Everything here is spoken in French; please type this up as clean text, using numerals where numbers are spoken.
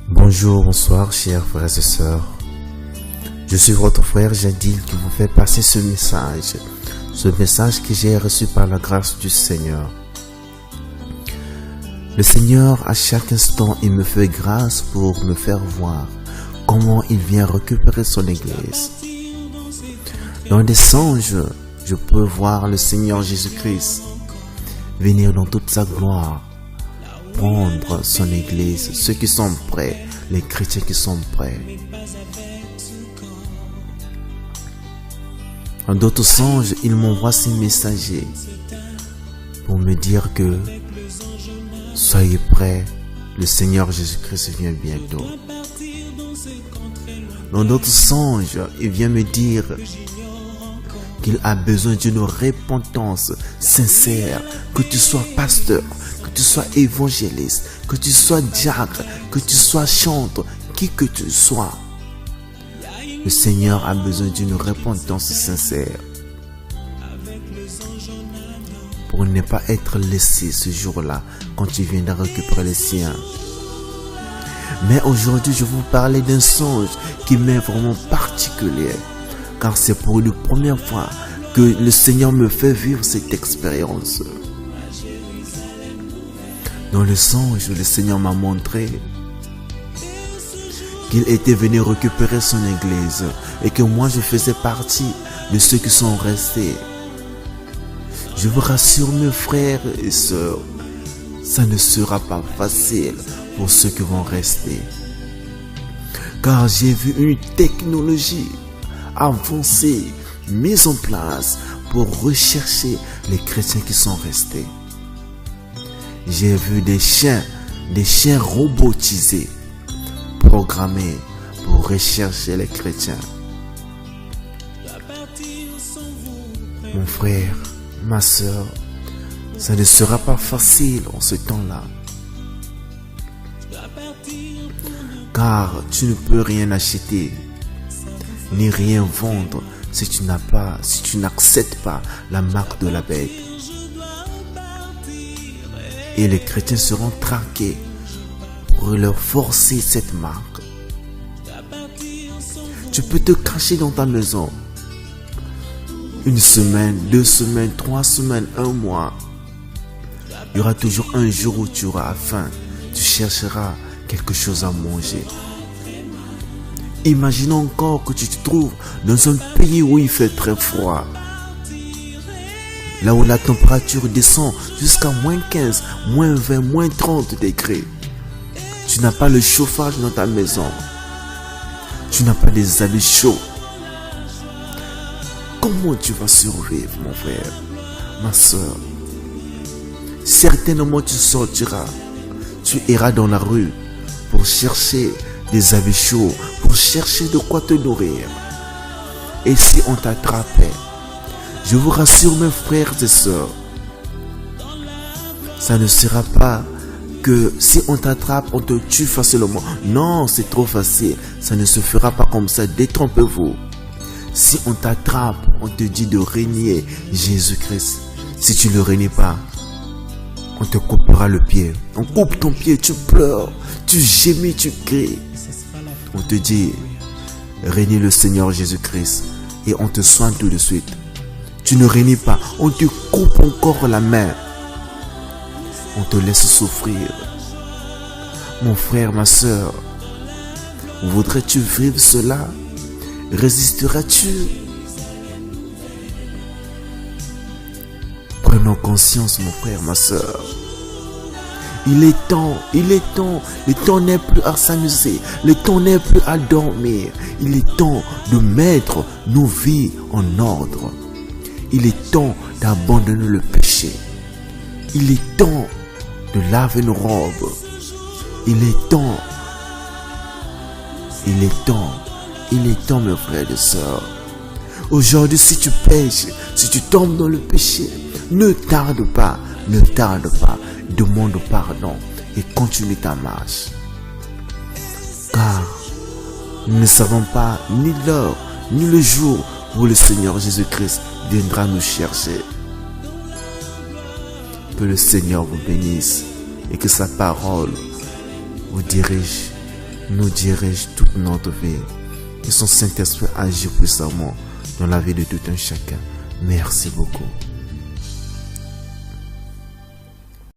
Bonjour, bonsoir, chers frères et sœurs. Je suis votre frère Jadil qui vous fait passer ce message que j'ai reçu par la grâce du Seigneur. Le Seigneur, à chaque instant, il me fait grâce pour me faire voir comment il vient récupérer son Église. Dans des songes, je peux voir le Seigneur Jésus-Christ venir dans toute sa gloire, prendre son Église, ceux qui sont prêts, les chrétiens qui sont prêts. En d'autres songes, il m'envoie ses messagers pour me dire que soyez prêts, le Seigneur Jésus-Christ vient bientôt. Dans d'autres songes, il vient me dire qu'il a besoin d'une repentance sincère, que tu sois pasteur, que tu sois évangéliste, que tu sois diacre, que tu sois chanteur, qui que tu sois. Le Seigneur a besoin d'une repentance sincère pour ne pas être laissé ce jour-là quand il viendra récupérer les siens. Mais aujourd'hui, je vais vous parler d'un songe qui m'est vraiment particulier, car c'est pour la première fois que le Seigneur me fait vivre cette expérience. Dans le songe, le Seigneur m'a montré qu'il était venu récupérer son Église et que moi je faisais partie de ceux qui sont restés. Je vous rassure mes frères et sœurs, ça ne sera pas facile pour ceux qui vont rester. Car j'ai vu une technologie avancée, mise en place pour rechercher les chrétiens qui sont restés. J'ai vu des chiens robotisés, programmés pour rechercher les chrétiens. Mon frère, ma soeur, ça ne sera pas facile en ce temps-là. Car tu ne peux rien acheter, ni rien vendre si tu n'acceptes pas la marque de la bête. Et les chrétiens seront traqués pour leur forcer cette marque. Tu peux te cacher dans ta maison 1 semaine, 2 semaines, 3 semaines, 1 mois. Il y aura toujours un jour où tu auras faim. Tu chercheras quelque chose à manger. Imagine encore que tu te trouves dans un pays où il fait très froid. Là où la température descend jusqu'à -15, -20, -30 degrés. Tu n'as pas le chauffage dans ta maison. Tu n'as pas des habits chauds. Comment tu vas survivre, mon frère, ma soeur? Certainement tu sortiras. Tu iras dans la rue pour chercher des habits chauds, pour chercher de quoi te nourrir. Et si on t'attrapait, je vous rassure mes frères et sœurs, ça ne sera pas que si on t'attrape, on te tue facilement. Non, c'est trop facile. Ça ne se fera pas comme ça. Détrompez-vous. Si on t'attrape, on te dit de renier Jésus-Christ. Si tu ne le renies pas, on te coupera le pied. On coupe ton pied, tu pleures, tu gémis, tu cries. On te dit, renie le Seigneur Jésus-Christ et on te soigne tout de suite. Tu ne renies pas, on te coupe encore la main. On te laisse souffrir. Mon frère, ma soeur, voudrais-tu vivre cela? Résisteras-tu? Prenons conscience, mon frère, ma soeur. Il est temps. Le temps n'est plus à s'amuser. Le temps n'est plus à dormir. Il est temps de mettre nos vies en ordre. Il est temps d'abandonner le péché. Il est temps de laver nos robes. Il est temps, mes frères et sœurs. Aujourd'hui, si tu pêches, si tu tombes dans le péché, ne tarde pas, demande pardon et continue ta marche. Car nous ne savons pas ni l'heure, ni le jour où le Seigneur Jésus-Christ viendra nous chercher. Que le Seigneur vous bénisse et que sa parole vous dirige nous dirige toute notre vie. Que son Saint-Esprit agisse puissamment dans la vie de tout un chacun. Merci beaucoup.